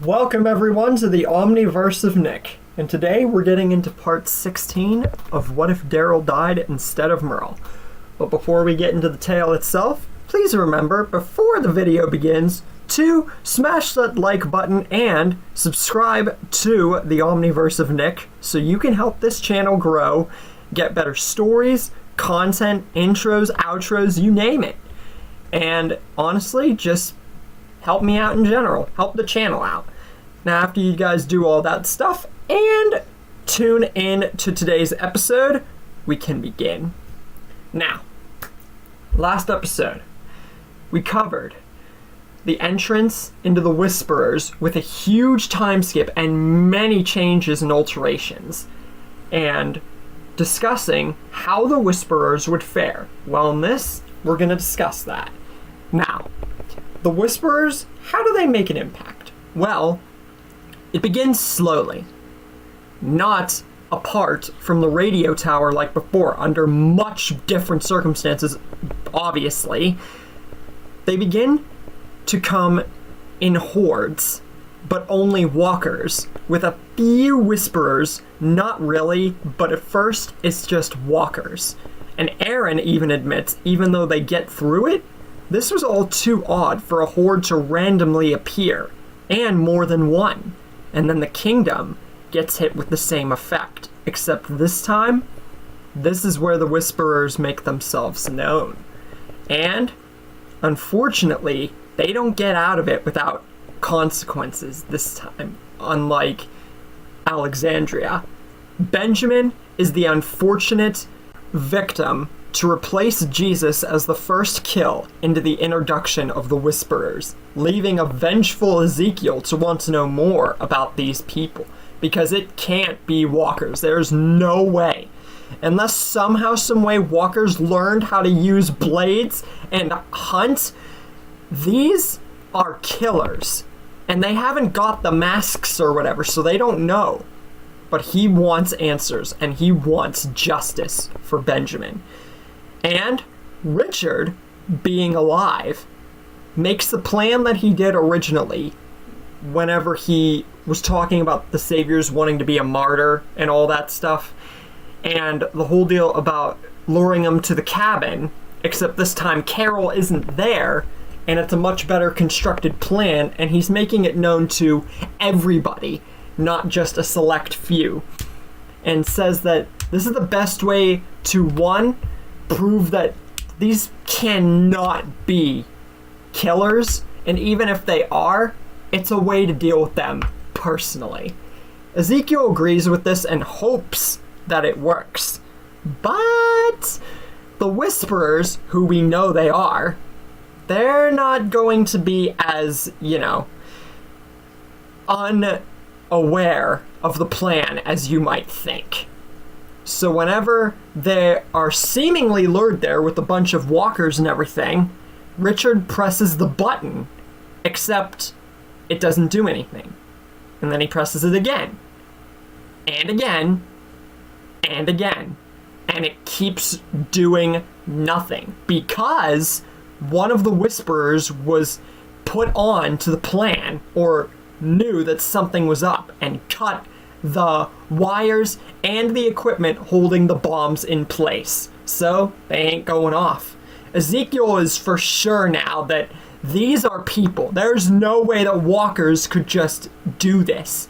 Welcome everyone to the Omniverse of Nick, and today we're getting into part 16 of What If Daryl Died Instead of Merle. But before we get into the tale itself, please remember, before the video begins, to smash that like button and subscribe to the Omniverse of Nick so you can help this channel grow, get better stories, content, intros, outros, you name it. And honestly, just help me out in general, help the channel out. Now, after you guys do all that stuff and tune in to today's episode, we can begin. Now, last episode, we covered the entrance into the Whisperers with a huge time skip and many changes and alterations, and discussing how the Whisperers would fare. Well, in this, we're going to discuss that. Now, the Whisperers, how do they make an impact? Well, it begins slowly, not apart from the radio tower like before, under much different circumstances, obviously. They begin to come in hordes, but only walkers, with a few Whisperers, not really, but at first it's just walkers. And Aaron even admits, even though they get through it, this was all too odd for a horde to randomly appear, and more than one. And then the kingdom gets hit with the same effect, except this time, this is where the Whisperers make themselves known. And, unfortunately, they don't get out of it without consequences this time, unlike Alexandria. Benjamin is the unfortunate victim to replace Jesus as the first kill into the introduction of the Whisperers, leaving a vengeful Ezekiel to want to know more about these people, because it can't be walkers. There's no way. Unless somehow, some way, walkers learned how to use blades and hunt, these are killers. And they haven't got the masks or whatever, so they don't know. But he wants answers, and he wants justice for Benjamin. And Richard, being alive, makes the plan that he did originally whenever he was talking about the Saviors wanting to be a martyr and all that stuff, and the whole deal about luring him to the cabin, except this time Carol isn't there, and it's a much better constructed plan, and he's making it known to everybody, not just a select few, and says that this is the best way to, one, prove that these cannot be killers, and even if they are, it's a way to deal with them personally. Ezekiel agrees with this and hopes that it works. But the Whisperers, who we know they are, they're not going to be as, unaware of the plan as you might think. So whenever they are seemingly lured there with a bunch of walkers and everything, Richard presses the button, except it doesn't do anything. And then he presses it again, and again, and again, and it keeps doing nothing, because one of the Whisperers was put on to the plan, or knew that something was up, and cut the wires and the equipment holding the bombs in place. So they ain't going off. Ezekiel is for sure now that these are people. There's no way that walkers could just do this.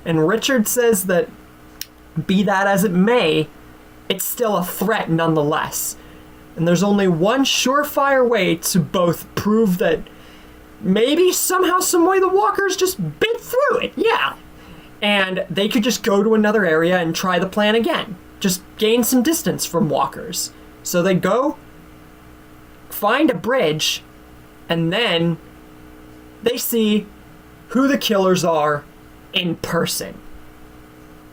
And Richard says that, be that as it may, it's still a threat nonetheless. And there's only one surefire way to both prove that maybe somehow, some way the walkers just bit through it. Yeah. And they could just go to another area and try the plan again. Just gain some distance from walkers. So they go, find a bridge, and then they see who the killers are in person.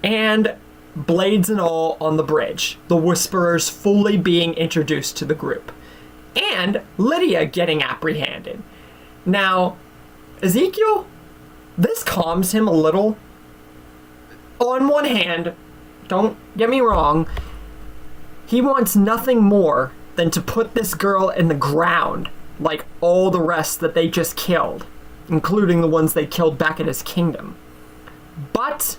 And blades and all on the bridge. The Whisperers fully being introduced to the group. And Lydia getting apprehended. Now, Ezekiel, this calms him a little. On one hand, don't get me wrong, he wants nothing more than to put this girl in the ground like all the rest that they just killed. including the ones they killed back at his kingdom. But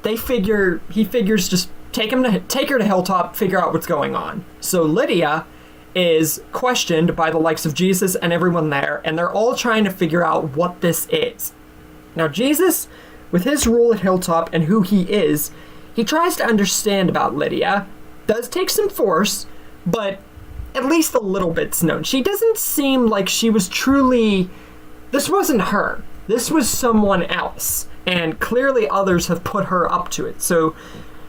he figures just take her to Hilltop, figure out what's going on. So Lydia is questioned by the likes of Jesus and everyone there, and they're all trying to figure out what this is. Now Jesus, with his role at Hilltop and who he is, he tries to understand about Lydia, does take some force, but at least a little bit's known. She doesn't seem like she was truly... This wasn't her. This was someone else. And clearly others have put her up to it. So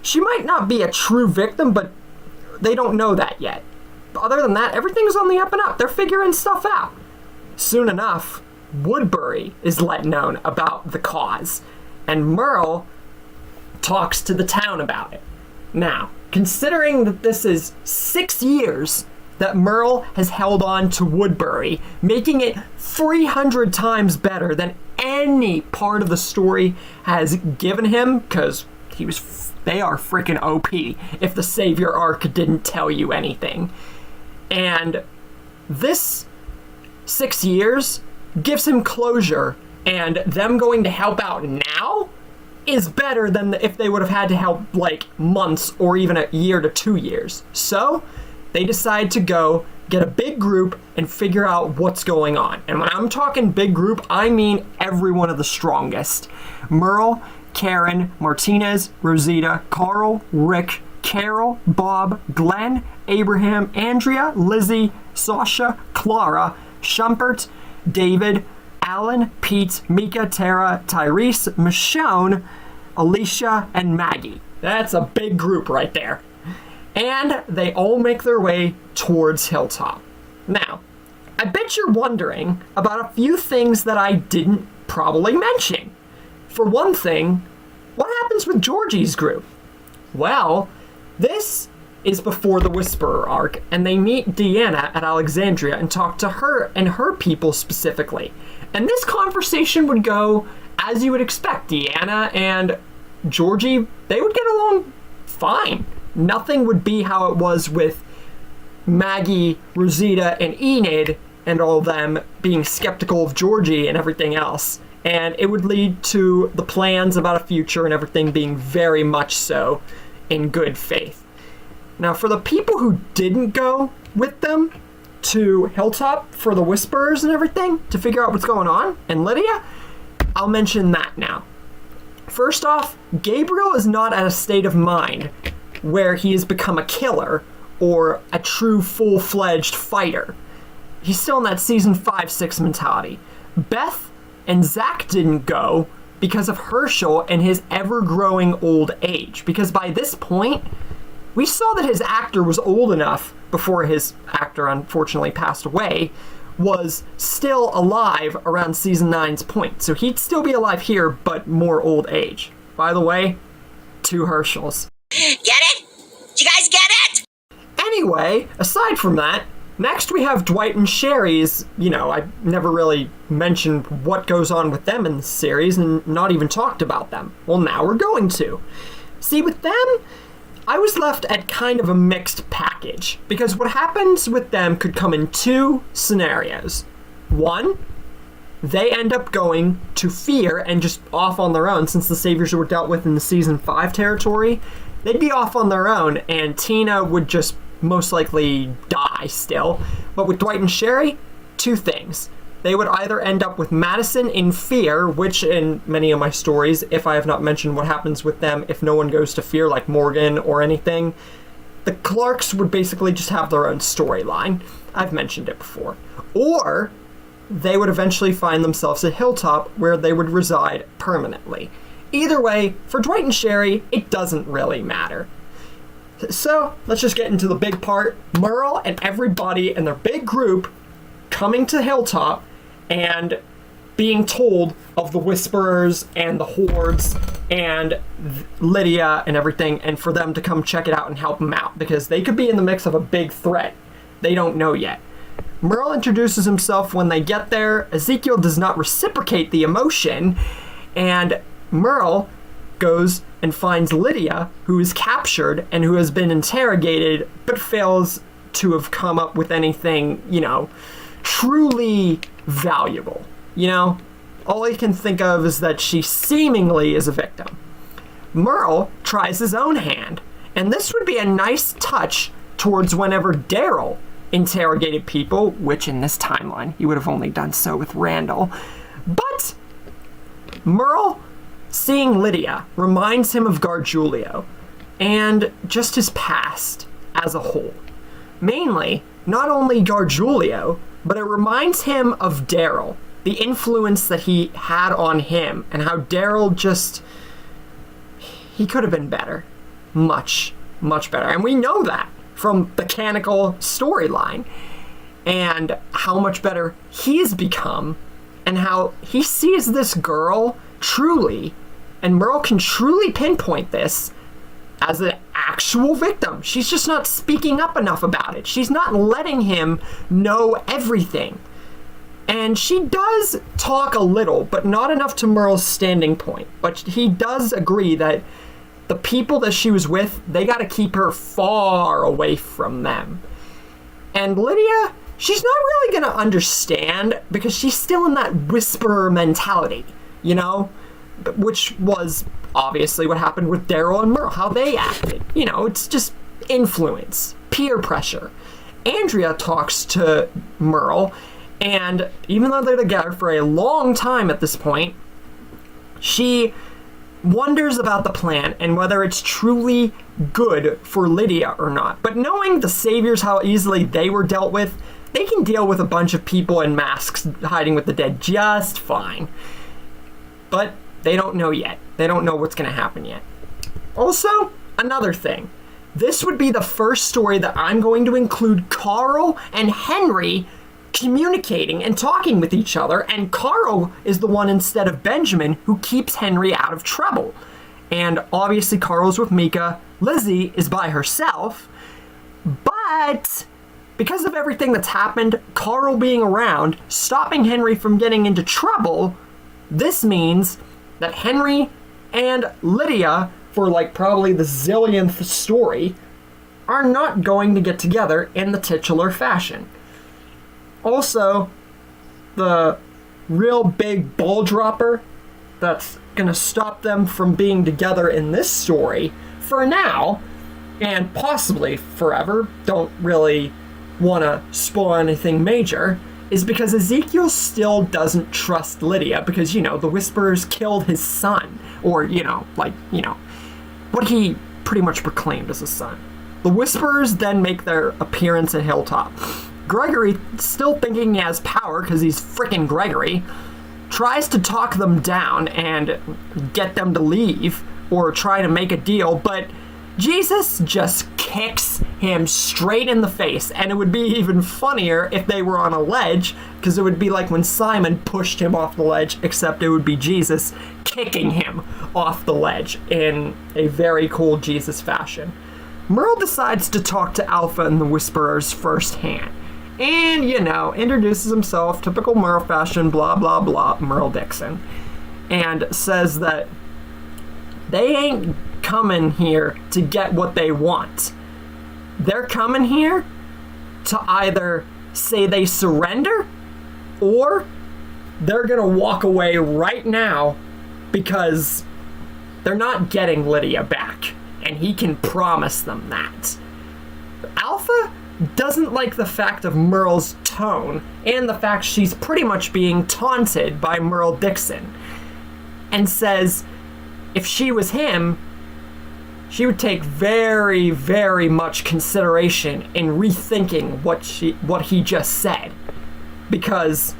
she might not be a true victim, but they don't know that yet. Other than that, everything's on the up and up. They're figuring stuff out. Soon enough, Woodbury is let known about the cause. And Merle talks to the town about it. Now, considering that this is 6 years that Merle has held on to Woodbury, making it 300 times better than any part of the story has given him, because they are freaking OP if the Savior arc didn't tell you anything. And this 6 years gives him closure, and them going to help out now is better than if they would have had to help like months or even a year to 2 years. So they decide to go get a big group and figure out what's going on. And when I'm talking big group, I mean every one of the strongest. Merle, Karen, Martinez, Rosita, Carl, Rick, Carol, Bob, Glenn, Abraham, Andrea, Lizzie, Sasha, Clara, Shumpert, David, Alan, Pete, Mika, Tara, Tyrese, Michonne, Alicia, and Maggie. That's a big group right there. And they all make their way towards Hilltop. Now, I bet you're wondering about a few things that I didn't probably mention. For one thing, what happens with Georgie's group? Well, this is before the Whisperer arc, and they meet Deanna at Alexandria and talk to her and her people specifically. And this conversation would go as you would expect. Deanna and Georgie, they would get along fine. Nothing would be how it was with Maggie, Rosita, and Enid and all them being skeptical of Georgie and everything else. And it would lead to the plans about a future and everything being very much so in good faith. Now, for the people who didn't go with them to Hilltop for the Whisperers and everything to figure out what's going on, and Lydia, I'll mention that now. First off, Gabriel is not at a state of mind where he has become a killer or a true full-fledged fighter. He's still in that season 5-6 mentality. Beth and Zach didn't go because of Herschel and his ever-growing old age. Because by this point, we saw that his actor was old enough, before his actor unfortunately passed away, was still alive around season 9's point. So he'd still be alive here, but more old age. By the way, 2 Herschels. Get it? Did you guys get it? Anyway, aside from that, next we have Dwight and Sherry's, I never really mentioned what goes on with them in the series and not even talked about them. Well, now we're going to. See, with them, I was left at kind of a mixed package, because what happens with them could come in 2 scenarios. One, they end up going to Fear and just off on their own, since the Saviors were dealt with in the season 5 territory. They'd be off on their own, and Tina would just most likely die still. But with Dwight and Sherry, 2 things. They would either end up with Madison in Fear, which in many of my stories, if I have not mentioned what happens with them if no one goes to Fear, like Morgan or anything, the Clarks would basically just have their own storyline. I've mentioned it before. Or they would eventually find themselves at Hilltop, where they would reside permanently. Either way, for Dwight and Sherry, it doesn't really matter. So, let's just get into the big part. Merle and everybody and their big group coming to Hilltop and being told of the Whisperers and the Hordes and Lydia and everything, and for them to come check it out and help them out, because they could be in the mix of a big threat. They don't know yet. Merle introduces himself when they get there. Ezekiel does not reciprocate the emotion, and Merle goes and finds Lydia, who is captured and who has been interrogated, but fails to have come up with anything, truly valuable. You know, all he can think of is that she seemingly is a victim. Merle tries his own hand, and this would be a nice touch towards whenever Daryl interrogated people, which in this timeline he would have only done so with Randall. But Merle seeing Lydia reminds him of Gargiulio and just his past as a whole. Mainly, not only Gargiulio, but it reminds him of Daryl, the influence that he had on him, and how Daryl he could have been better. Much, much better. And we know that from the canonical storyline, and how much better he's become, and how he sees this girl truly, and Merle can truly pinpoint this as an actual victim. She's just not speaking up enough about it. She's not letting him know everything. And she does talk a little, but not enough to Merle's standing point. But he does agree that the people that she was with, they got to keep her far away from them. And Lydia, she's not really going to understand because she's still in that whisperer mentality, you know? Which was obviously what happened with Daryl and Merle, how they acted. You know, it's just influence, peer pressure. Andrea talks to Merle, and even though they're together for a long time at this point, she wonders about the plan and whether it's truly good for Lydia or not. But knowing the Saviors, how easily they were dealt with, they can deal with a bunch of people in masks hiding with the dead just fine. But they don't know yet. They don't know what's going to happen yet. Also, another thing. This would be the first story that I'm going to include Carl and Henry communicating and talking with each other, and Carl is the one instead of Benjamin who keeps Henry out of trouble. And obviously Carl's with Mika, Lizzie is by herself, but because of everything that's happened, Carl being around, stopping Henry from getting into trouble, this means that Henry and Lydia, for like probably the zillionth story, are not going to get together in the titular fashion. Also, the real big ball dropper that's going to stop them from being together in this story, for now, and possibly forever, don't really want to spoil anything major, is because Ezekiel still doesn't trust Lydia because, you know, the Whisperers killed his son, or, what he pretty much proclaimed as a son. The Whisperers then make their appearance at Hilltop. Gregory, still thinking he has power because he's frickin' Gregory, tries to talk them down and get them to leave or try to make a deal, but Jesus just kicks him straight in the face, and it would be even funnier if they were on a ledge, because it would be like when Simon pushed him off the ledge, except it would be Jesus kicking him off the ledge in a very cool Jesus fashion. Merle decides to talk to Alpha and the Whisperers firsthand, and, introduces himself, typical Merle fashion, blah, blah, blah, Merle Dixon, and says that they ain't coming here to get what they want. They're coming here to either say they surrender or they're gonna walk away right now because they're not getting Lydia back, and he can promise them that. Alpha doesn't like the fact of Merle's tone and the fact she's pretty much being taunted by Merle Dixon, and says if she was him, she would take very, very much consideration in rethinking what he just said. Because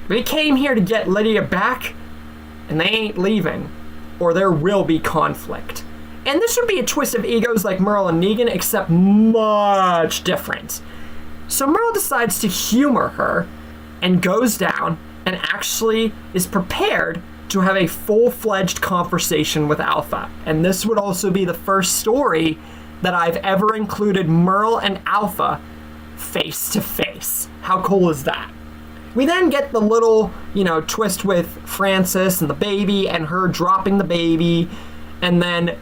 they came here to get Lydia back, and they ain't leaving, or there will be conflict. And this would be a twist of egos like Merle and Negan, except much different. So Merle decides to humor her, and goes down, and actually is prepared to have a full-fledged conversation with Alpha. And this would also be the first story that I've ever included Merle and Alpha face to face. How cool is that? We then get the little, twist with Francis and the baby and her dropping the baby. And then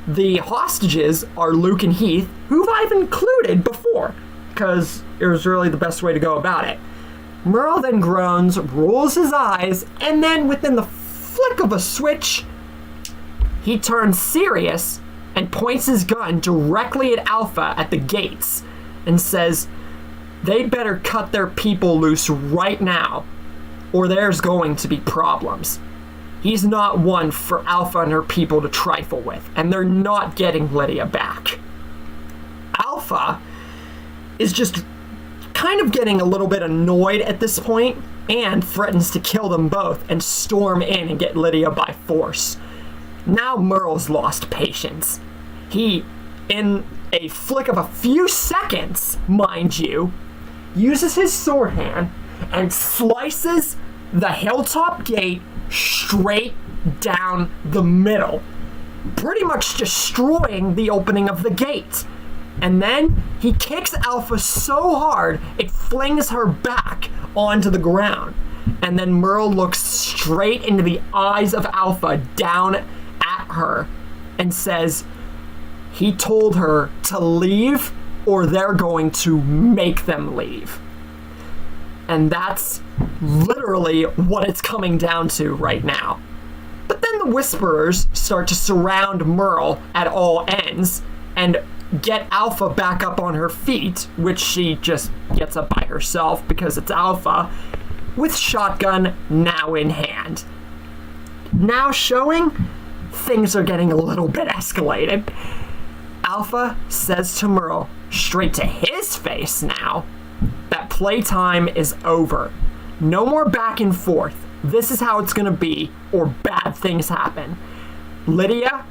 the hostages are Luke and Heath, who I've included before, because it was really the best way to go about it. Merle then groans, rolls his eyes, and then within the flick of a switch, he turns serious and points his gun directly at Alpha at the gates and says, "They better cut their people loose right now, or there's going to be problems." He's not one for Alpha and her people to trifle with, and they're not getting Lydia back. Alpha is just kind of getting a little bit annoyed at this point and threatens to kill them both and storm in and get Lydia by force. Now Merle's lost patience. He, in a flick of a few seconds, mind you, uses his sword hand and slices the hilltop gate straight down the middle, pretty much destroying the opening of the gate. And then he kicks Alpha so hard it flings her back onto the ground. And then Merle looks straight into the eyes of Alpha down at her and says, he told her to leave or they're going to make them leave. And that's literally what it's coming down to right now. But then the Whisperers start to surround Merle at all ends and get Alpha back up on her feet, which she just gets up by herself because it's Alpha, with shotgun now in hand. Now showing, things are getting a little bit escalated. Alpha says to Merle, straight to his face now, that playtime is over. No more back and forth. This is how it's gonna be, or bad things happen. Lydia,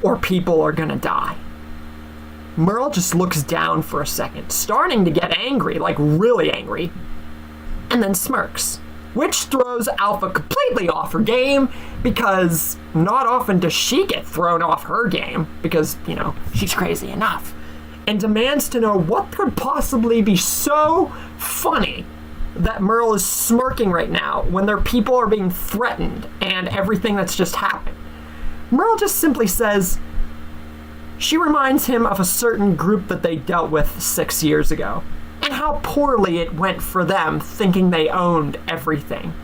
or people are gonna die. Merle just looks down for a second, starting to get angry, like really angry, and then smirks, which throws Alpha completely off her game, because not often does she get thrown off her game, because, you know, she's crazy enough, and demands to know what could possibly be so funny that Merle is smirking right now when their people are being threatened and everything that's just happened. Merle just simply says she reminds him of a certain group that they dealt with 6 years ago, and how poorly it went for them thinking they owned everything.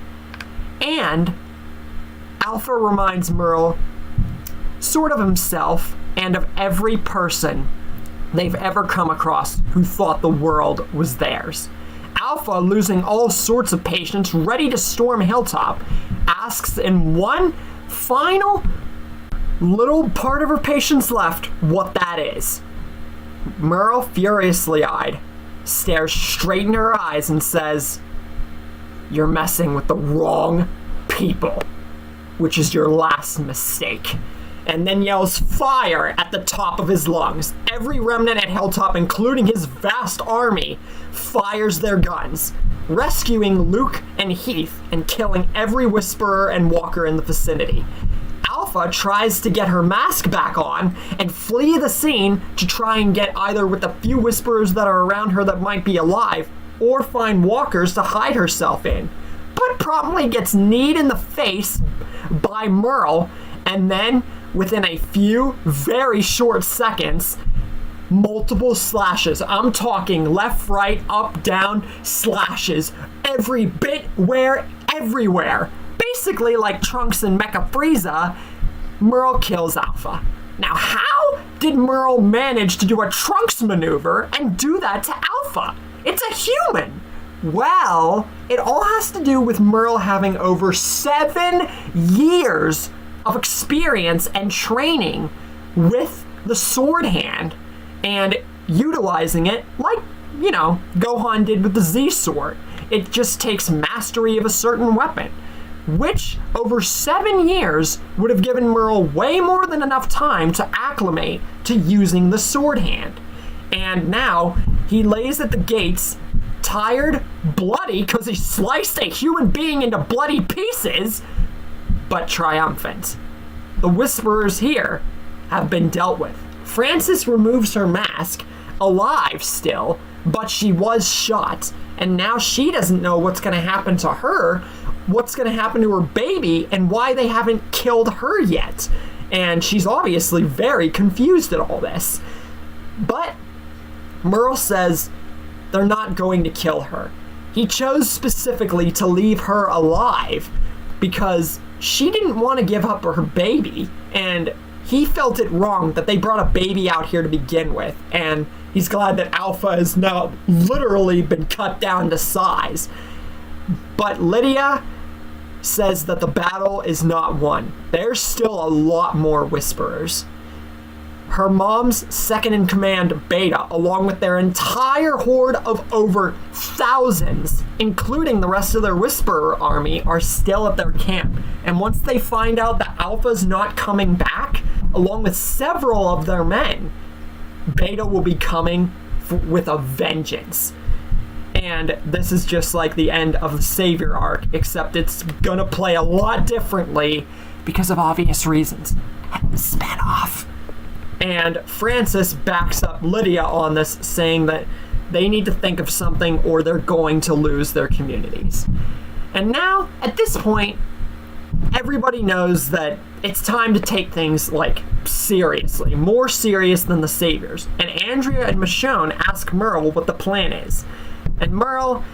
And Alpha reminds Merle sort of himself and of every person they've ever come across who thought the world was theirs. Alpha, losing all sorts of patience, ready to storm Hilltop, asks in one final little part of her patience left what that is. Merle, furiously eyed, stares straight in her eyes and says, "You're messing with the wrong people, which is your last mistake." And then yells fire at the top of his lungs. Every remnant at Hilltop, including his vast army, fires their guns, rescuing Luke and Heath and killing every Whisperer and Walker in the vicinity. Alpha tries to get her mask back on and flee the scene to try and get either with the few Whisperers that are around her that might be alive, or find Walkers to hide herself in, but promptly gets kneed in the face by Merle, and then within a few very short seconds, multiple slashes. I'm talking left, right, up, down, slashes. Every bit, where, everywhere. Basically like Trunks and Mecha Frieza, Merle kills Alpha. Now how did Merle manage to do a Trunks maneuver and do that to Alpha? It's a human. Well, it all has to do with Merle having over 7 years of experience and training with the sword hand and utilizing it like, you know, Gohan did with the Z sword. It just takes mastery of a certain weapon, which over 7 years would have given Merle way more than enough time to acclimate to using the sword hand. And now he lays at the gates, tired, bloody, because he sliced a human being into bloody pieces, but triumphant. The Whisperers here have been dealt with. Frances removes her mask, alive still, but she was shot, and now she doesn't know what's going to happen to her, what's going to happen to her baby, and why they haven't killed her yet. And she's obviously very confused at all this. But Merle says they're not going to kill her. He chose specifically to leave her alive because she didn't want to give up her baby, and he felt it wrong that they brought a baby out here to begin with, and he's glad that Alpha has now literally been cut down to size. But Lydia says that the battle is not won. There's still a lot more Whisperers. Her mom's second-in-command, Beta, along with their entire horde of over thousands, including the rest of their Whisperer army, are still at their camp. And once they find out that Alpha's not coming back, along with several of their men, Beta will be coming with a vengeance. And this is just like the end of the Savior arc, except it's gonna play a lot differently because of obvious reasons. Spin-off. And Francis backs up Lydia on this, saying that they need to think of something or they're going to lose their communities. And now, at this point, everybody knows that it's time to take things, like, seriously. More serious than the Saviors. And Andrea and Michonne ask Merle what the plan is. And Merle,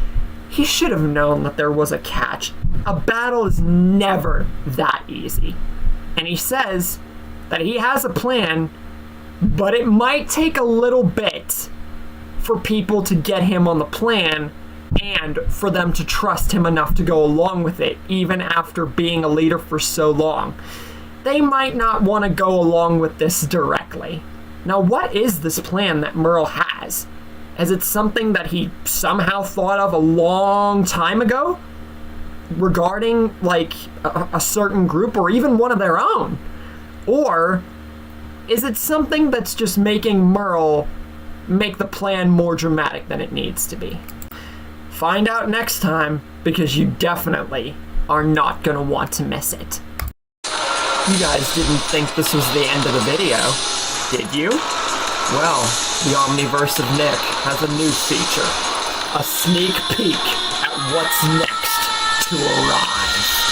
he should have known that there was a catch. A battle is never that easy. And he says that he has a plan, but it might take a little bit for people to get him on the plan and for them to trust him enough to go along with it, even after being a leader for so long. They might not want to go along with this directly. Now, what is this plan that Merle has? Is it something that he somehow thought of a long time ago regarding, like, a certain group or even one of their own? Or is it something that's just making Merle make the plan more dramatic than it needs to be? Find out next time, because you definitely are not going to want to miss it. You guys didn't think this was the end of the video, did you? Well, the Omniverse of Nick has a new feature. A sneak peek at what's next to arrive.